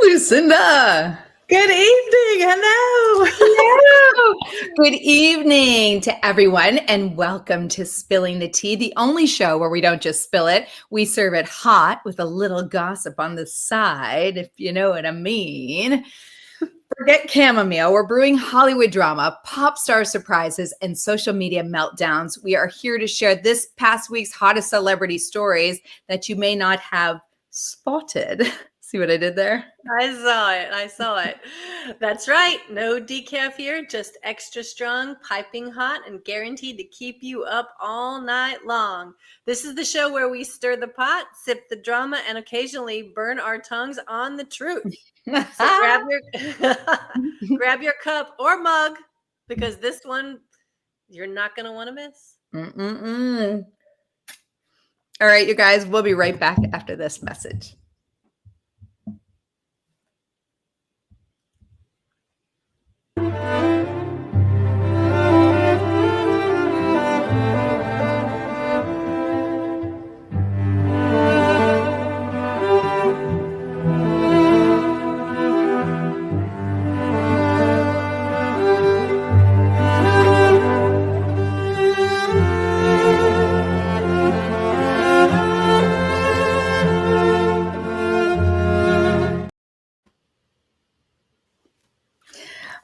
Lucinda. Good evening. Hello. Hello. Good evening to everyone, and welcome to Spilling the Tea, the only show where we don't just spill it. We serve it hot with a little gossip on the side, if you know what I mean. Forget chamomile. We're brewing Hollywood drama, pop star surprises, and social media meltdowns. We are here to share this past week's hottest celebrity stories that you may not have spotted. See what I did there? I saw it. That's right. No decaf here, just extra strong, piping hot, and guaranteed to keep you up all night long. This is the show where we stir the pot, sip the drama, and occasionally burn our tongues on the truth. So grab your cup or mug, because this one you're not going to want to miss. All right, you guys, we'll be right back after this message.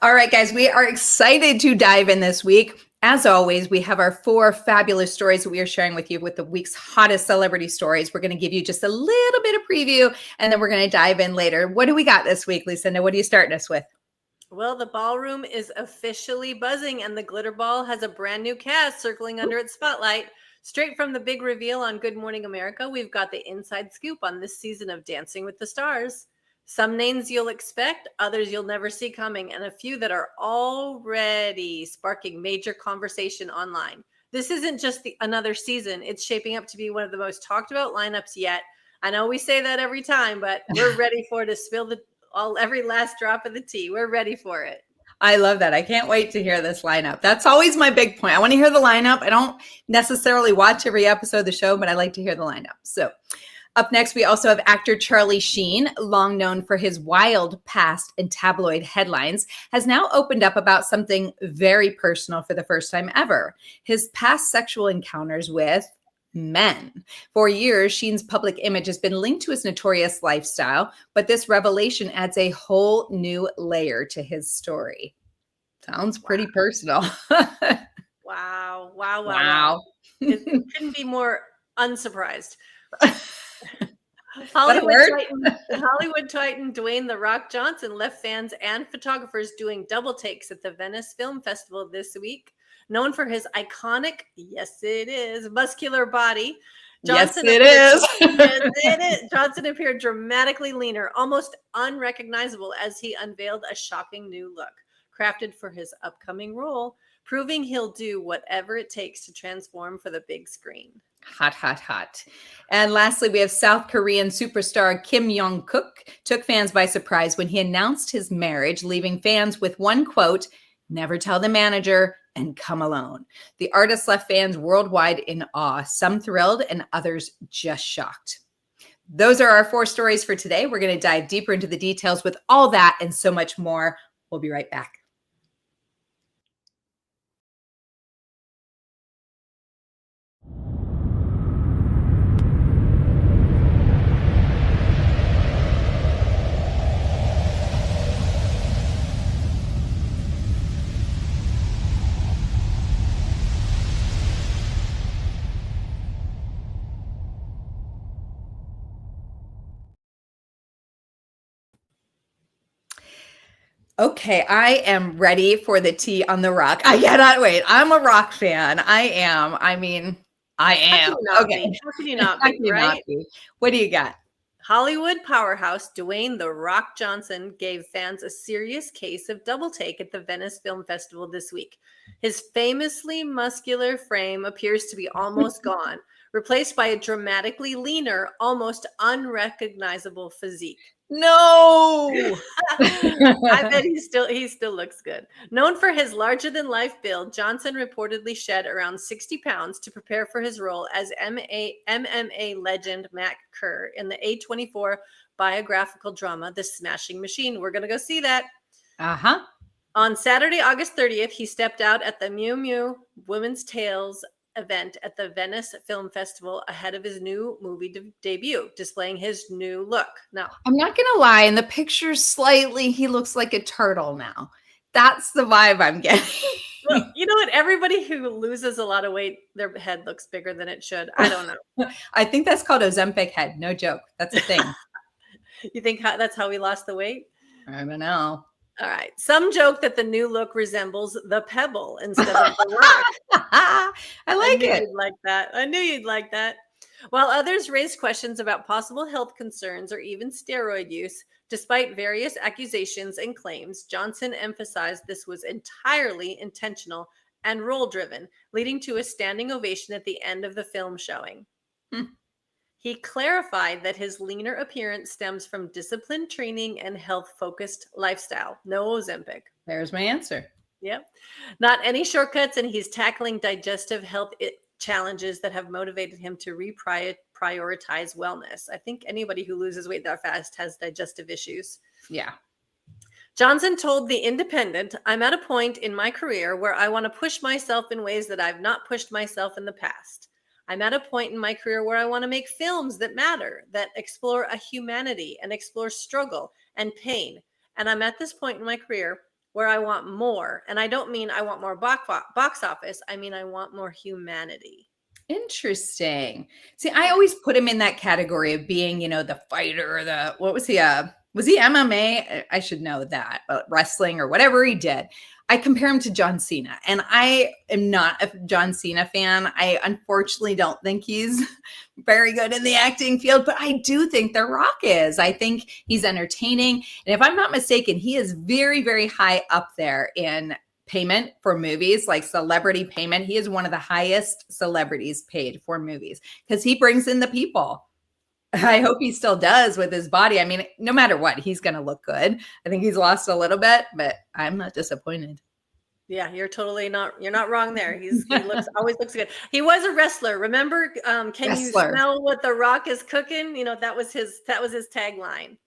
All right, guys, we are excited to dive in this week. As always, we have our 4 fabulous stories that we are sharing with you with the week's hottest celebrity stories. We're going to give you just a little bit of preview, and then we're going to dive in later. What do we got this week, Lucinda? What are you starting us with? Well, the ballroom is officially buzzing, and the glitter ball has a brand new cast circling under its spotlight. Straight from the big reveal on Good Morning America, we've got the inside scoop on this season of Dancing with the Stars. Some names you'll expect, others you'll never see coming, and a few that are already sparking major conversation online. This isn't just another season. It's shaping up to be one of the most talked about lineups yet. I know we say that every time, but we're ready to spill every last drop of the tea. We're ready for it. I love that. I can't wait to hear this lineup. That's always my big point. I want to hear the lineup. I don't necessarily watch every episode of the show, but I like to hear the lineup. So up next, we also have actor Charlie Sheen, long known for his wild past in tabloid headlines, has now opened up about something very personal for the first time ever: his past sexual encounters with men. For years, Sheen's public image has been linked to his notorious lifestyle, but this revelation adds a whole new layer to his story. Sounds pretty personal. Wow. It couldn't be more unsurprised. Hollywood Titan Dwayne "The Rock" Johnson left fans and photographers doing double takes at the Venice Film Festival this week. Known for his iconic, yes it is, muscular body, Johnson Johnson appeared dramatically leaner, almost unrecognizable, as he unveiled a shocking new look crafted for his upcoming role, proving he'll do whatever it takes to transform for the big screen. Hot. And lastly, we have South Korean superstar Kim Jong-kook took fans by surprise when he announced his marriage, leaving fans with one quote: "Never tell the manager and come alone." The artist left fans worldwide in awe, some thrilled and others just shocked. Those are our 4 stories for today. We're going to dive deeper into the details with all that and so much more. We'll be right back. Okay, I am ready for the tea on The Rock. I cannot wait. I'm a Rock fan. I am. I am. How can you not be, right? What do you got? Hollywood powerhouse Dwayne "The Rock" Johnson gave fans a serious case of double take at the Venice Film Festival this week. His famously muscular frame appears to be almost gone, replaced by a dramatically leaner, almost unrecognizable physique. No. I bet he still looks good. Known for his larger than life build, Johnson reportedly shed around 60 pounds to prepare for his role as MMA legend Matt Kerr in the A24 biographical drama The Smashing Machine. We're going to go see that. Uh-huh. On Saturday, August 30th, he stepped out at the Miu Miu Women's Tales event at the Venice Film Festival ahead of his new movie debut, displaying his new look. Now, I'm not going to lie. In the picture, slightly, he looks like a turtle now. That's the vibe I'm getting. well, you know what? Everybody who loses a lot of weight, their head looks bigger than it should. I don't know. I think that's called Ozempic head. No joke. That's a thing. You think that's how he lost the weight? I don't know. All right. Some joke that the new look resembles the pebble instead of the rock. I like it. You'd like that. I knew you'd like that. While others raised questions about possible health concerns or even steroid use, despite various accusations and claims, Johnson emphasized this was entirely intentional and role-driven, leading to a standing ovation at the end of the film showing. He clarified that his leaner appearance stems from disciplined training and health-focused lifestyle. No Ozempic. There's my answer. Yep. Not any shortcuts, and he's tackling digestive health challenges that have motivated him to prioritize wellness. I think anybody who loses weight that fast has digestive issues. Yeah. Johnson told The Independent, "I'm at a point in my career where I want to push myself in ways that I've not pushed myself in the past. I'm at a point in my career where I want to make films that matter, that explore a humanity and explore struggle and pain. And I'm at this point in my career where I want more. And I don't mean I want more box office. I mean, I want more humanity." Interesting. See, I always put him in that category of being, the fighter, what was he? Was he MMA? I should know that, but wrestling or whatever he did. I compare him to John Cena, and I am not a John Cena fan. I unfortunately don't think he's very good in the acting field, but I do think The Rock is. I think he's entertaining. And if I'm not mistaken, he is very, very high up there in payment for movies, like celebrity payment. He is one of the highest celebrities paid for movies because he brings in the people. I hope he still does with his body. I mean, no matter what, he's going to look good. I think he's lost a little bit, but I'm not disappointed. Yeah, you're not wrong there. He always looks good. He was a wrestler. Remember, can you smell what The Rock is cooking? That was his tagline.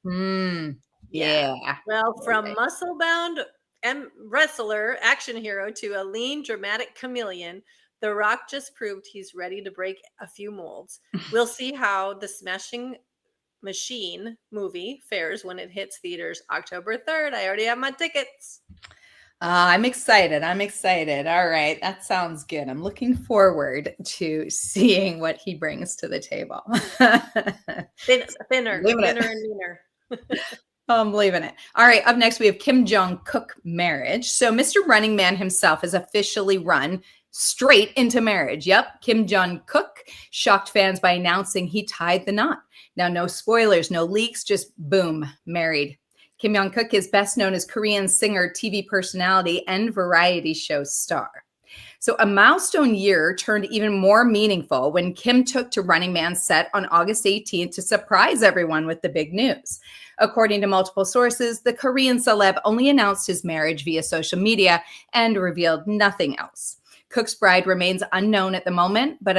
Yeah. Well, from muscle-bound wrestler, action hero to a lean, dramatic chameleon, The Rock just proved he's ready to break a few molds. We'll see how The Smashing Machine movie fares when it hits theaters October 3rd. I already have my tickets. I'm excited. All right. That sounds good. I'm looking forward to seeing what he brings to the table. Thinner and leaner. I'm believing it. All right. Up next, we have Kim Jong-kook marriage. So Mr. Running Man himself has officially run straight into marriage. Yep. Kim Jong-kook shocked fans by announcing he tied the knot. Now, no spoilers, no leaks, just boom, married. Kim Jong-kook is best known as Korean singer, TV personality, and variety show star. So a milestone year turned even more meaningful when Kim took to Running Man's set on August 18th to surprise everyone with the big news. According to multiple sources, the Korean celeb only announced his marriage via social media and revealed nothing else. Cook's bride remains unknown at the moment, but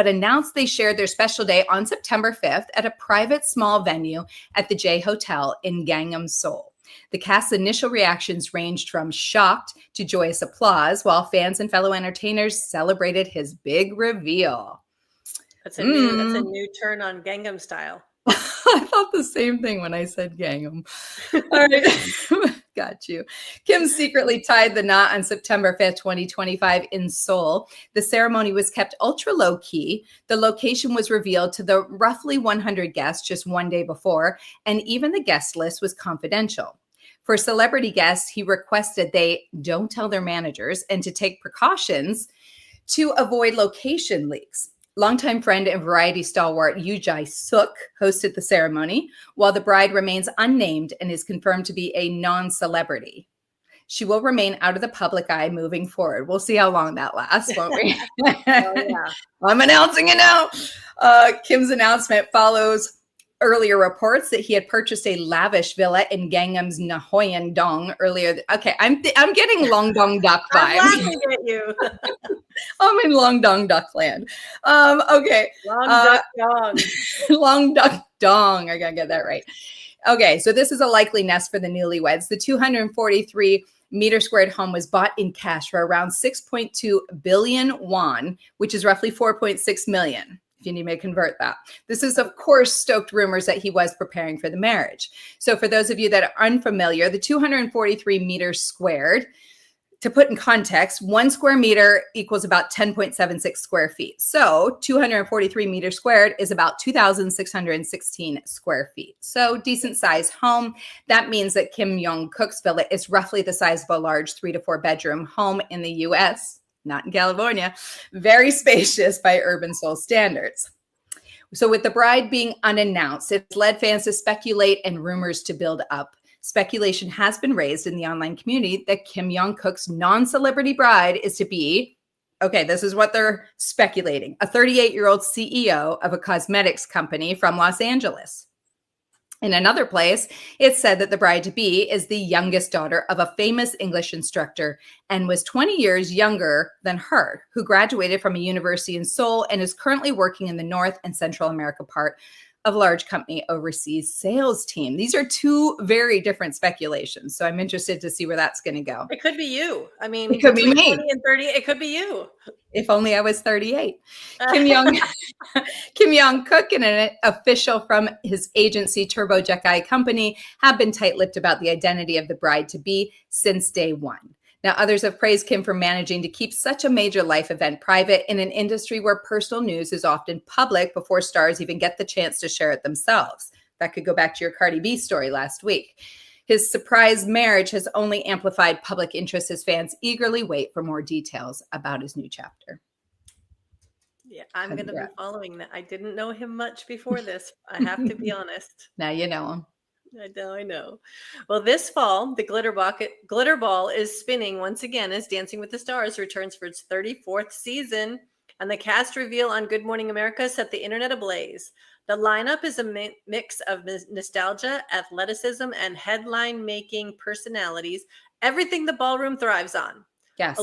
announced they shared their special day on September 5th at a private small venue at the J Hotel in Gangnam, Seoul. The cast's initial reactions ranged from shocked to joyous applause, while fans and fellow entertainers celebrated his big reveal. That's a new turn on Gangnam Style. I thought the same thing when I said Gangnam. All right. Got you. Kim secretly tied the knot on September 5th, 2025 in Seoul. The ceremony was kept ultra low key. The location was revealed to the roughly 100 guests just one day before, and even the guest list was confidential. For celebrity guests, he requested they don't tell their managers and to take precautions to avoid location leaks. Longtime friend and variety stalwart Yoo Jae-suk hosted the ceremony, while the bride remains unnamed and is confirmed to be a non-celebrity. She will remain out of the public eye moving forward. We'll see how long that lasts, won't we? Oh, yeah. I'm announcing it now. Kim's announcement follows earlier reports that he had purchased a lavish villa in Gangneum's Nahoyen Dong earlier. Okay, I'm getting Long Dong Duck I'm vibes. laughing at you. I'm in Long Dong Duck land. Okay. Long duck dong. Long Duck Dong. I gotta get that right. Okay, so this is a likely nest for the newlyweds. The 243 meter squared home was bought in cash for around 6.2 billion won, which is roughly 4.6 million. If you need me to convert that. This is, of course, stoked rumors that he was preparing for the marriage. So for those of you that are unfamiliar, the 243 meters squared, to put in context, 1 square meter equals about 10.76 square feet. So 243 meters squared is about 2,616 square feet. So decent sized home. That means that Kim Jong-kook's villa is roughly the size of a large 3 to 4 bedroom home in the US. Not in California, very spacious by urban soul standards. So with the bride being unannounced, it's led fans to speculate and rumors to build up. Speculation has been raised in the online community that Kim Jong-kook's non-celebrity bride is to be, okay, this is what they're speculating, a 38-year-old CEO of a cosmetics company from Los Angeles. In another place, it's said that the bride-to-be is the youngest daughter of a famous English instructor and was 20 years younger than her, who graduated from a university in Seoul and is currently working in the North and Central America part of a large company overseas sales team. These are two very different speculations. So I'm interested to see where that's going to go. It could be you. I mean, it could be me. 20 and 30, it could be you. If only I was 38. Kim Jong-kook and an official from his agency Turbo Jekai Company have been tight-lipped about the identity of the bride-to-be since day one. Now, others have praised Kim for managing to keep such a major life event private in an industry where personal news is often public before stars even get the chance to share it themselves. That could go back to your Cardi B story last week. His surprise marriage has only amplified public interest as fans eagerly wait for more details about his new chapter. Yeah, I'm going to be following that. I didn't know him much before this. I have to be honest. Now you know him. I know. Well, this fall, the glitter ball is spinning once again as Dancing with the Stars returns for its 34th season, and the cast reveal on Good Morning America set the internet ablaze. The lineup is a mix of nostalgia, athleticism, and headline-making personalities, everything the ballroom thrives on. Yes.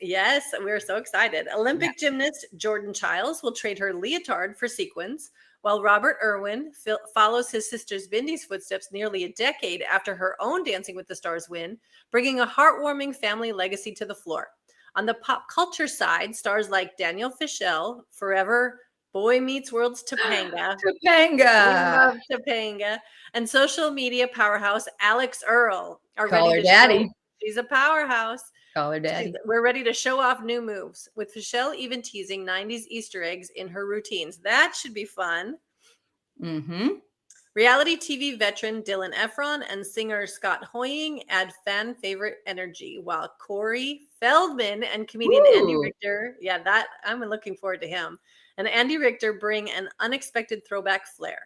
Yes, we're so excited. Olympic gymnast Jordan Childs will trade her leotard for sequins, while Robert Irwin follows his sister's Bindi's footsteps nearly a decade after her own Dancing with the Stars win, bringing a heartwarming family legacy to the floor. On the pop culture side, stars like Daniel Fishel, Forever Boy Meets World's Topanga. Topanga. We love Topanga. And social media powerhouse Alex Earl are Call ready her to daddy. She's a powerhouse. Call her daddy. We're ready to show off new moves, with Fischel even teasing 90s Easter eggs in her routines. That should be fun. Mm-hmm. Reality TV veteran Dylan Efron and singer Scott Hoying add fan favorite energy, while Corey Feldman and comedian Andy Richter, I'm looking forward to him, and Andy Richter bring an unexpected throwback flair.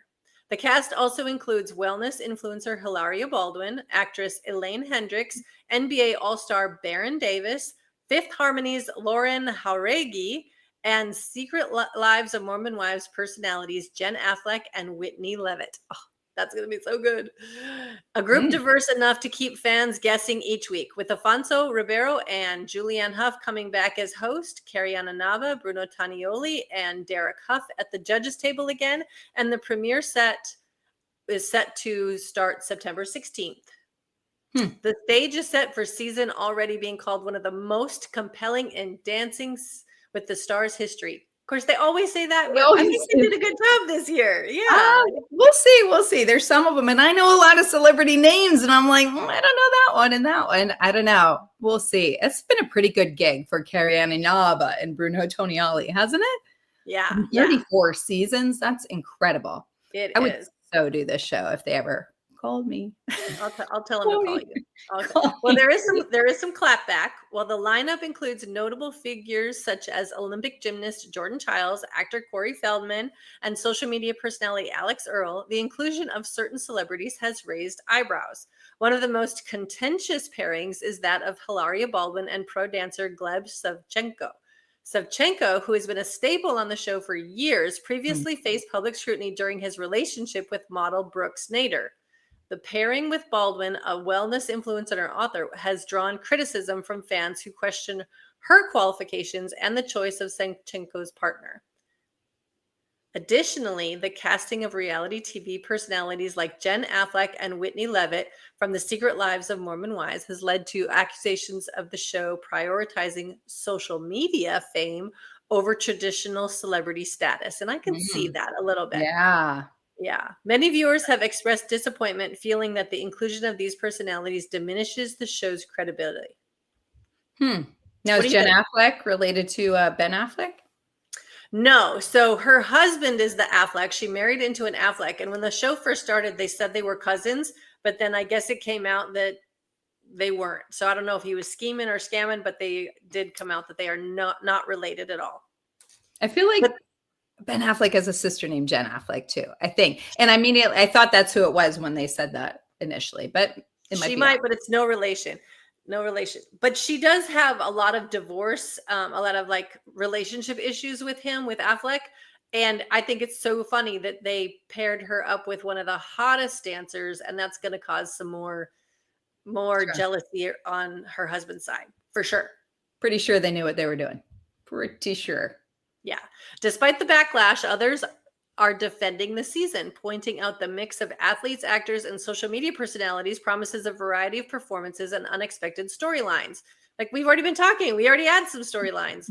The cast also includes wellness influencer Hilaria Baldwin, actress Elaine Hendricks, NBA All-Star Baron Davis, Fifth Harmony's Lauren Jauregui, and Secret Lives of Mormon Wives personalities Jen Affleck and Whitney Levitt. Oh, that's going to be so good. A group diverse enough to keep fans guessing each week, with Afonso Ribeiro and Julianne Hough coming back as host, Cariana Nava, Bruno Tanioli, and Derek Huff at the judges table again, and the premiere is set to start September 16th. The stage is set for season already being called one of the most compelling in Dancing with the Stars history. Of course, they always say that, but I think they did a good job this year. Yeah. We'll see. There's some of them, and I know a lot of celebrity names, and I'm like, I don't know that one and that one. I don't know. We'll see. It's been a pretty good gig for Cariana Nava and Bruno Tonioli, hasn't it? Yeah. 34 seasons. That's incredible. I would so do this show if they ever called me. I'll tell him to call you. Okay. Call Well, me. there is some clapback. While the lineup includes notable figures such as Olympic gymnast Jordan Childs, actor Corey Feldman, and social media personality Alex Earl, the inclusion of certain celebrities has raised eyebrows. One of the most contentious pairings is that of Hilaria Baldwin and pro dancer Gleb Savchenko. Savchenko, who has been a staple on the show for years, previously faced public scrutiny during his relationship with model Brooke Nader. The pairing with Baldwin, a wellness influencer and author, has drawn criticism from fans who question her qualifications and the choice of Savchenko's partner. Additionally, the casting of reality TV personalities like Jen Affleck and Whitney Levitt from The Secret Lives of Mormon Wives has led to accusations of the show prioritizing social media fame over traditional celebrity status. And I can see that a little bit. Yeah. Yeah. Many viewers have expressed disappointment, feeling that the inclusion of these personalities diminishes the show's credibility. Now, What is do you Jen think? Affleck related to Ben Affleck? No. So her husband is the Affleck. She married into an Affleck. And when the show first started, they said they were cousins, but then I guess it came out that they weren't. So I don't know if he was scheming or scamming, but they did come out that they are not related at all. I feel like Ben Affleck has a sister named Jen Affleck too, I think. And I thought that's who it was when they said that initially, but it might She be might, but it's no relation. No relation. But she does have a lot of divorce, a lot of like relationship issues with him, with Affleck. And I think it's so funny that they paired her up with one of the hottest dancers, and that's going to cause some more Sure. jealousy on her husband's side, for sure. Pretty sure they knew what they were doing. Pretty sure. Yeah. Despite the backlash, others are defending the season, pointing out the mix of athletes, actors, and social media personalities promises a variety of performances and unexpected storylines. Like we've already been talking, we already had some storylines.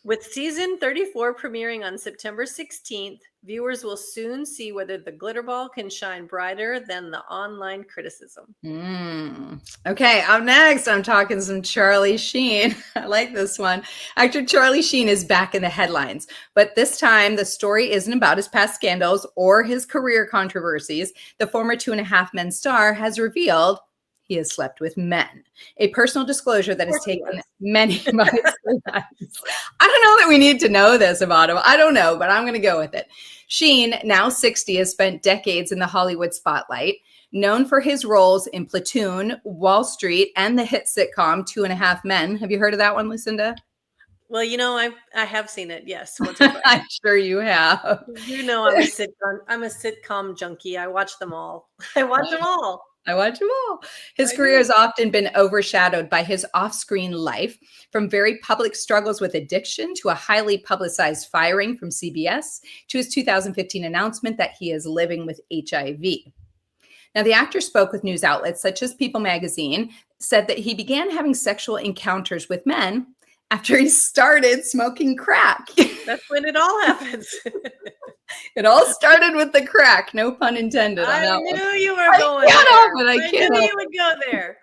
With season 34 premiering on September 16th, viewers will soon see whether the glitter ball can shine brighter than the online criticism. Okay, up next, I'm talking some Charlie Sheen. I like this one. Actor Charlie Sheen is back in the headlines, but this time the story isn't about his past scandals or his career controversies. The former 2.5 Men star has revealed he has slept with men, a personal disclosure that has taken many months. I don't know that we need to know this about him. I don't know, but I'm going to go with it. Sheen, now 60, has spent decades in the Hollywood spotlight, known for his roles in Platoon, Wall Street, and the hit sitcom 2.5 Men. Have you heard of that one, Lucinda? Well, I have seen it. Yes, I'm sure you have. You know, I'm a sitcom junkie. I watch them all. I watch them all. His career has often been overshadowed by his off-screen life, from very public struggles with addiction to a highly publicized firing from CBS to his 2015 announcement that he is living with HIV. Now, the actor spoke with news outlets such as People magazine, said that he began having sexual encounters with men after he started smoking crack. That's when it all happens. It all started with the crack, no pun intended. I knew you were going there. I knew you would go there.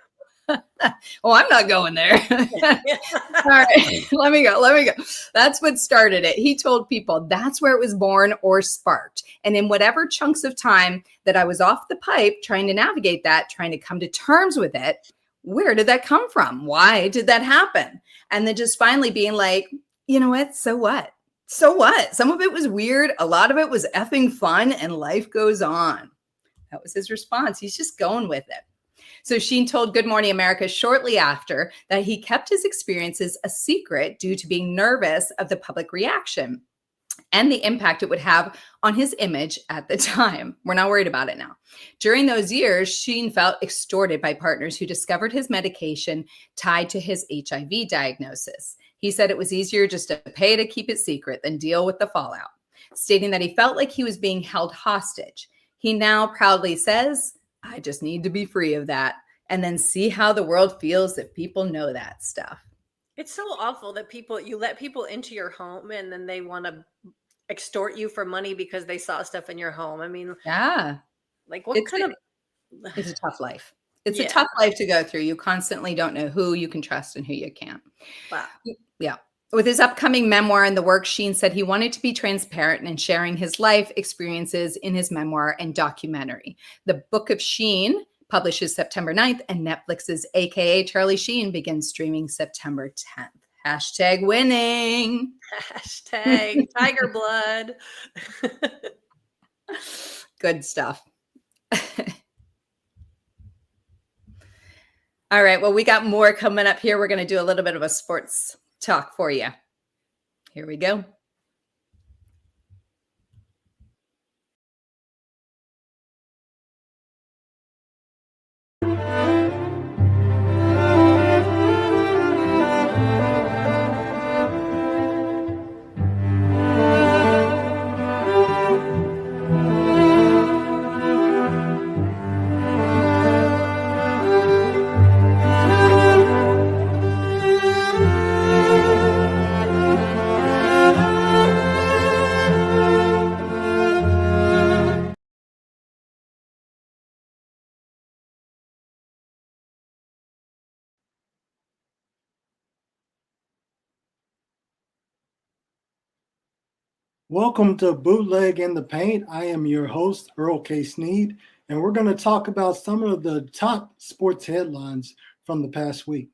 Oh, I'm not going there. All right, let me go. That's what started it. He told people that's where it was born or sparked. And in whatever chunks of time that I was off the pipe, trying to navigate that, trying to come to terms with it, where did that come from? Why did that happen? And then just finally being like, you know what? So what? So what? Some of it was weird. A lot of it was effing fun, and life goes on. That was his response. He's just going with it. So Sheen told Good Morning America shortly after that he kept his experiences a secret due to being nervous of the public reaction and the impact it would have on his image at the time. We're not worried about it now. During those years, Sheen felt extorted by partners who discovered his medication tied to his HIV diagnosis. He said it was easier just to pay to keep it secret than deal with the fallout, stating that he felt like he was being held hostage. He now proudly says, I just need to be free of that and then see how the world feels if people know that stuff. It's so awful that you let people into your home and then they want to extort you for money because they saw stuff in your home. I mean, yeah, like what kind of... It's a tough life. It's a tough life to go through. You constantly don't know who you can trust and who you can't. Wow. Yeah. With his upcoming memoir and the work, Sheen said he wanted to be transparent in sharing his life experiences in his memoir and documentary. The Book of Sheen publishes September 9th, and Netflix's AKA Charlie Sheen begins streaming September 10th. Hashtag winning. Hashtag tiger blood. Good stuff. All right. Well, we got more coming up here. We're going to do a little bit of a sports talk for you. Here we go. Welcome to Bootleg in the Paint. I am your host, Earl K. Sneed, and we're going to talk about some of the top sports headlines from the past week.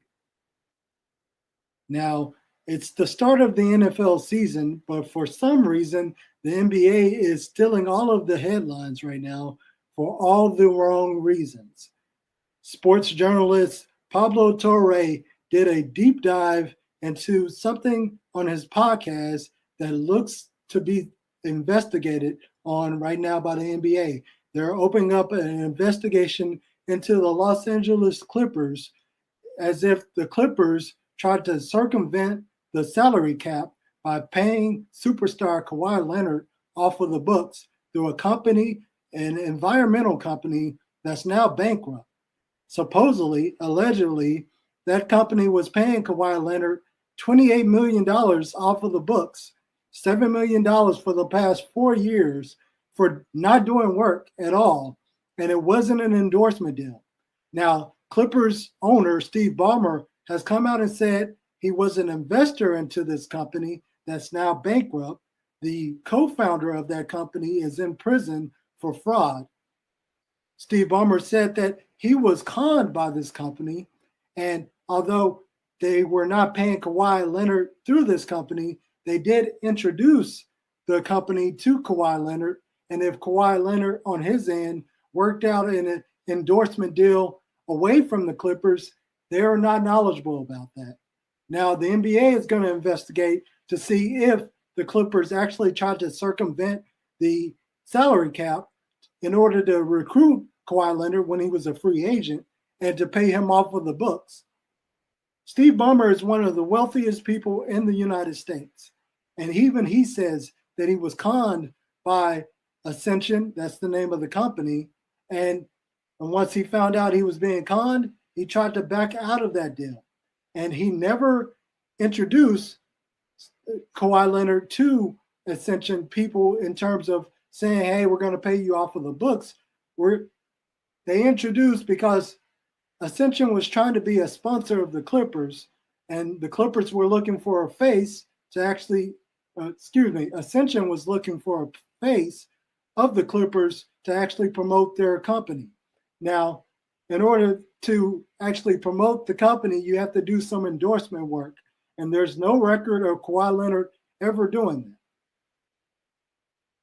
Now, it's the start of the NFL season, but for some reason, the NBA is stealing all of the headlines right now for all the wrong reasons. Sports journalist Pablo Torre did a deep dive into something on his podcast that looks to be investigated on right now by the NBA. They're opening up an investigation into the Los Angeles Clippers as if the Clippers tried to circumvent the salary cap by paying superstar Kawhi Leonard off of the books through a company, an environmental company that's now bankrupt. Supposedly, allegedly, that company was paying Kawhi Leonard $28 million off of the books, $7 million for the past 4 years for not doing work at all. And it wasn't an endorsement deal. Now, Clippers owner Steve Ballmer has come out and said he was an investor into this company that's now bankrupt. The co-founder of that company is in prison for fraud. Steve Ballmer said that he was conned by this company. And although they were not paying Kawhi Leonard through this company, they did introduce the company to Kawhi Leonard. And if Kawhi Leonard on his end worked out an endorsement deal away from the Clippers, they are not knowledgeable about that. Now, the NBA is going to investigate to see if the Clippers actually tried to circumvent the salary cap in order to recruit Kawhi Leonard when he was a free agent and to pay him off of the books. Steve Ballmer is one of the wealthiest people in the United States. And even he says that he was conned by Ascension, that's the name of the company. And once he found out he was being conned, he tried to back out of that deal. And he never introduced Kawhi Leonard to Ascension people in terms of saying, hey, we're going to pay you off of the books. They introduced because Ascension was trying to be a sponsor of the Clippers, and the Clippers were looking for a face to actually, Ascension was looking for a face of the Clippers to actually promote their company. Now, in order to actually promote the company, you have to do some endorsement work, and there's no record of Kawhi Leonard ever doing that.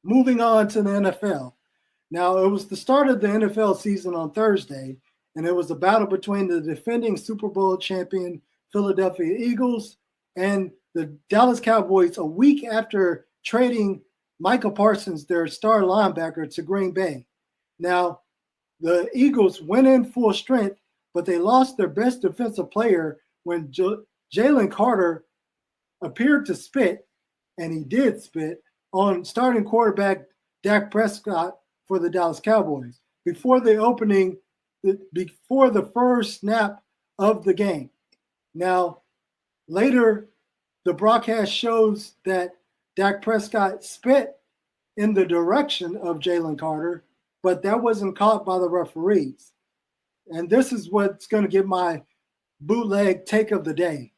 Moving on to the NFL. Now, it was the start of the NFL season on Thursday, and it was a battle between the defending Super Bowl champion Philadelphia Eagles and the Dallas Cowboys a week after trading Michael Parsons, their star linebacker, to Green Bay. Now, the Eagles went in full strength, but they lost their best defensive player when Jalen Carter appeared to spit, and he did spit, on starting quarterback Dak Prescott for the Dallas Cowboys before the first snap of the game. Now, later, the broadcast shows that Dak Prescott spit in the direction of Jalen Carter, but that wasn't caught by the referees. And this is what's going to get my bootleg take of the day.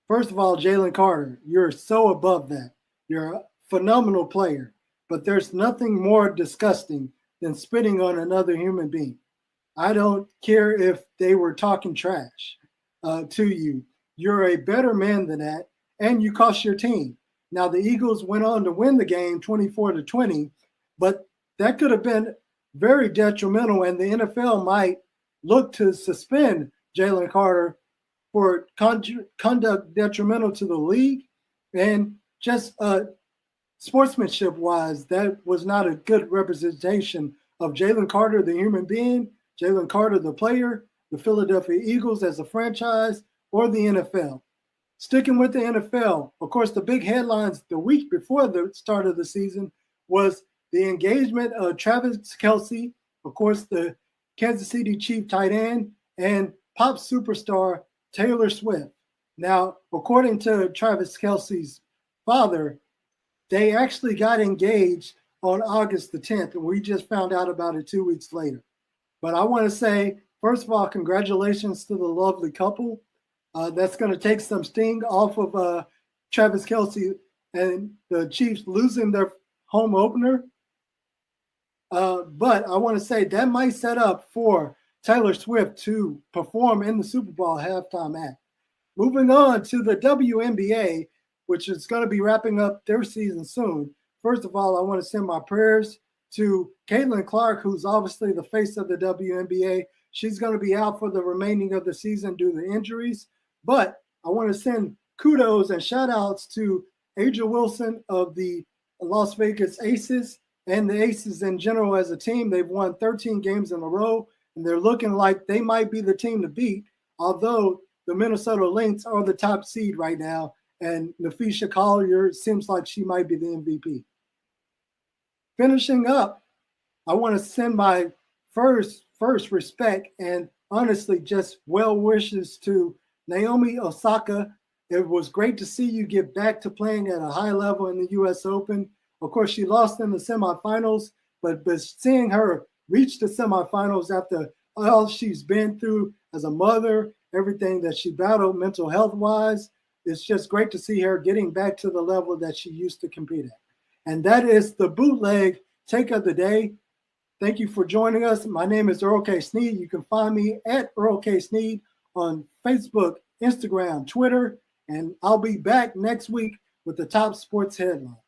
First of all, Jalen Carter, you're so above that. You're a phenomenal player, but there's nothing more disgusting than spitting on another human being. I don't care if they were talking trash to you. You're a better man than that, and you cost your team. Now, the Eagles went on to win the game 24-20, but that could have been very detrimental, and the NFL might look to suspend Jalen Carter for conduct detrimental to the league. And just sportsmanship wise, that was not a good representation of Jalen Carter, the human being, Jalen Carter, the player, the Philadelphia Eagles as a franchise, or the NFL. Sticking with the NFL, of course, the big headlines the week before the start of the season was the engagement of Travis Kelce, of course, the Kansas City Chief tight end, and pop superstar Taylor Swift. Now, according to Travis Kelce's father, they actually got engaged on August the 10th, and we just found out about it 2 weeks later. But I want to say, first of all, congratulations to the lovely couple. That's going to take some sting off of Travis Kelce and the Chiefs losing their home opener. But I want to say that might set up for Taylor Swift to perform in the Super Bowl halftime act. Moving on to the WNBA, which is going to be wrapping up their season soon. First of all, I want to send my prayers to Caitlin Clark, who's obviously the face of the WNBA. She's going to be out for the remaining of the season due to injuries. But I want to send kudos and shout outs to Aja Wilson of the Las Vegas Aces and the Aces in general as a team. They've won 13 games in a row, and they're looking like they might be the team to beat, although the Minnesota Lynx are the top seed right now, and Nafisha Collier seems like she might be the MVP. Finishing up, I want to send my first respect and honestly just well wishes to Naomi Osaka. It was great to see you get back to playing at a high level in the U.S. Open. Of course, she lost in the semifinals, but seeing her reach the semifinals after all she's been through as a mother, everything that she battled mental health-wise, it's just great to see her getting back to the level that she used to compete at. And that is the bootleg take of the day. Thank you for joining us. My name is Earl K. Sneed. You can find me at Earl K. Sneed on Facebook, Instagram, Twitter, and I'll be back next week with the top sports headlines.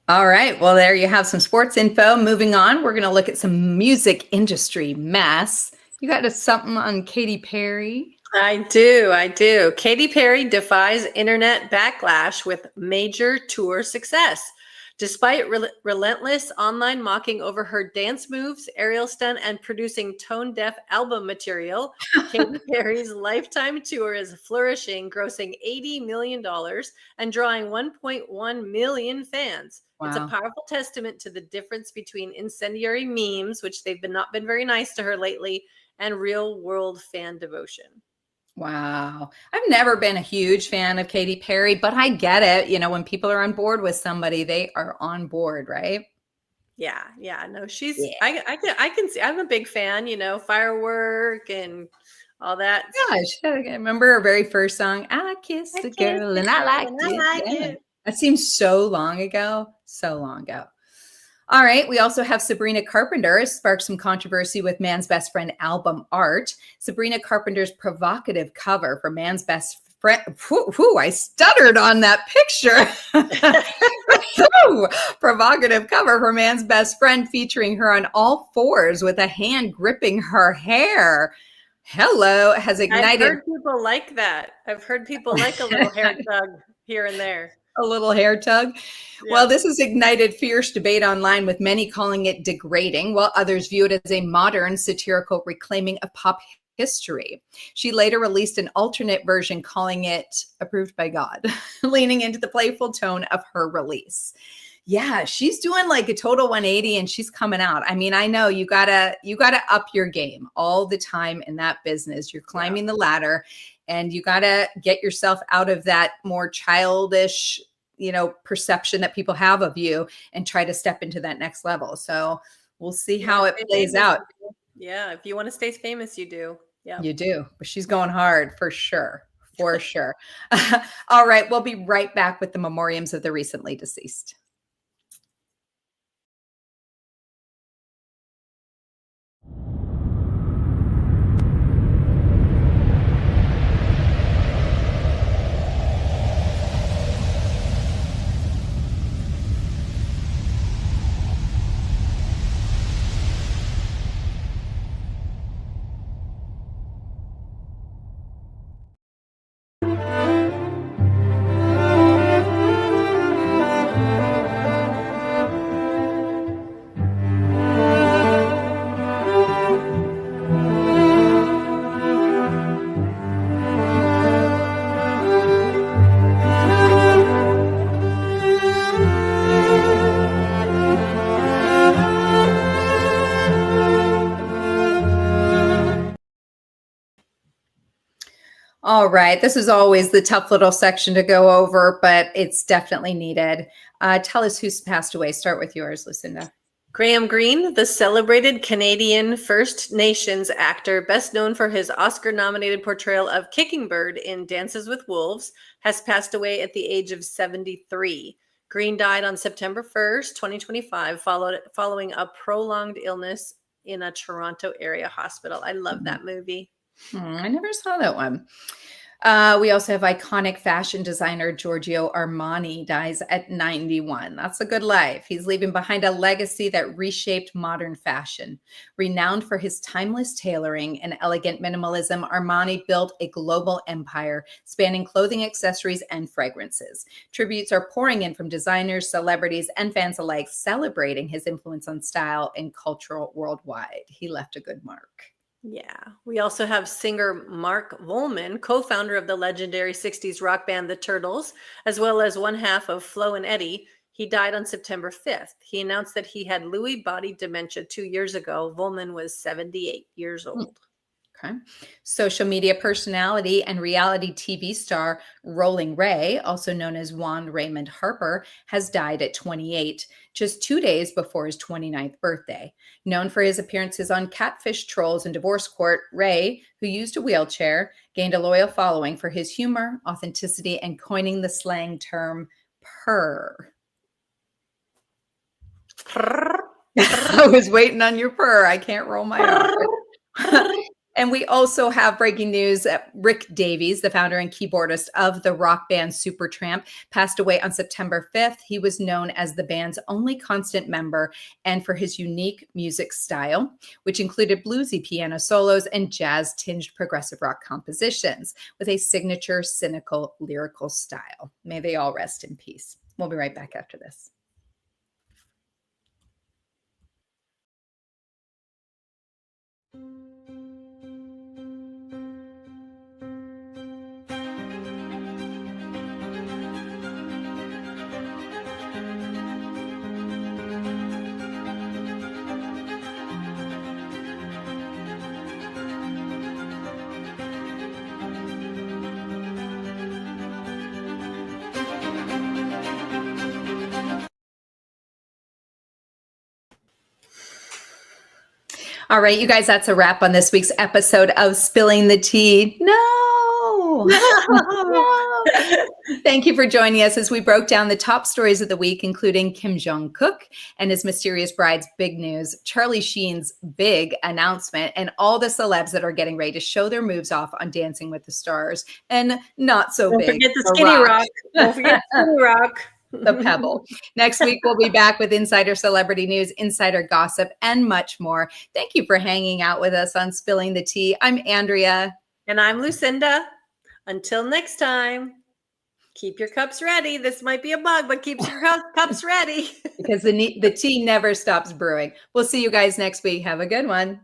All right. Well, there you have some sports info. Moving on, we're going to look at some music industry mess. You got something on Katy Perry? I do. Katy Perry defies internet backlash with major tour success. Despite relentless online mocking over her dance moves, aerial stunt, and producing tone-deaf album material, Katy Perry's lifetime tour is flourishing, grossing $80 million and drawing 1.1 million fans. Wow. It's a powerful testament to the difference between incendiary memes, which they've not been very nice to her lately, and real-world fan devotion. Wow. I've never been a huge fan of Katy Perry, but I get it. You know, when people are on board with somebody, they are on board, right? Yeah. No, she's, yeah. I can see, I'm a big fan, you know, Firework and all that. Gosh, I remember her very first song, I Kissed a Girl and I Liked It. That seems so long ago. All right. We also have Sabrina Carpenter sparked some controversy with Man's Best Friend album art. Sabrina Carpenter's provocative cover for Man's Best Friend. I stuttered on that picture. Provocative cover for Man's Best Friend featuring her on all fours with a hand gripping her hair. Hello has ignited. I've heard people like that. I've heard people like a little hair tug here and there. A little hair tug. Yeah. Well, this has ignited fierce debate online, with many calling it degrading, while others view it as a modern satirical reclaiming of pop history. She later released an alternate version calling it approved by God, leaning into the playful tone of her release. Yeah, she's doing like a total 180 and she's coming out. I mean, I know you gotta up your game all the time in that business. You're climbing the ladder and you gotta get yourself out of that more childish, perception that people have of you and try to step into that next level. So we'll see how it plays out. Yeah. If you want to stay famous, you do. Yeah. You do. But she's going hard for sure. For sure. All right. We'll be right back with the memoriams of the recently deceased. All right. This is always the tough little section to go over, but it's definitely needed. Tell us who's passed away. Start with yours, Lucinda. Graham Greene, the celebrated Canadian First Nations actor, best known for his Oscar-nominated portrayal of Kicking Bird in Dances with Wolves, has passed away at the age of 73. Greene died on September 1st, 2025, following a prolonged illness in a Toronto area hospital. I love that movie. I never saw that one. We also have iconic fashion designer Giorgio Armani dies at 91. That's a good life. He's leaving behind a legacy that reshaped modern fashion. Renowned for his timeless tailoring and elegant minimalism, Armani built a global empire spanning clothing, accessories, and fragrances. Tributes are pouring in from designers, celebrities, and fans alike, celebrating his influence on style and culture worldwide. He left a good mark. Yeah. We also have singer Mark Volman, co-founder of the legendary 60s rock band The Turtles, as well as one half of Flo and Eddie. He died on September 5th. He announced that he had Lewy body dementia 2 years ago. Volman was 78 years old. Okay. Social media personality and reality TV star Rolling Ray, also known as Juan Raymond Harper, has died at 28, just 2 days before his 29th birthday. Known for his appearances on Catfish, Trolls, and Divorce Court, Ray, who used a wheelchair, gained a loyal following for his humor, authenticity, and coining the slang term purr. I was waiting on your purr. I can't roll my R. And we also have breaking news. Rick Davies, the founder and keyboardist of the rock band Supertramp, passed away on September 5th. He was known as the band's only constant member and for his unique music style, which included bluesy piano solos and jazz-tinged progressive rock compositions with a signature cynical lyrical style. May they all rest in peace. We'll be right back after this. All right, you guys, that's a wrap on this week's episode of Spilling the Tea. No. Thank you for joining us as we broke down the top stories of the week, including Kim Jong-kook and his mysterious bride's big news, Charlie Sheen's big announcement, and all the celebs that are getting ready to show their moves off on Dancing with the Stars, and not so Don't big. forget the Skinny Rock. Don't forget Skinny Rock. The Pebble. Next week, we'll be back with insider celebrity news, insider gossip, and much more. Thank you for hanging out with us on Spilling the Tea. I'm Andrea. And I'm Lucinda. Until next time, keep your cups ready. This might be a bug, but keep your cups ready. Because the tea never stops brewing. We'll see you guys next week. Have a good one.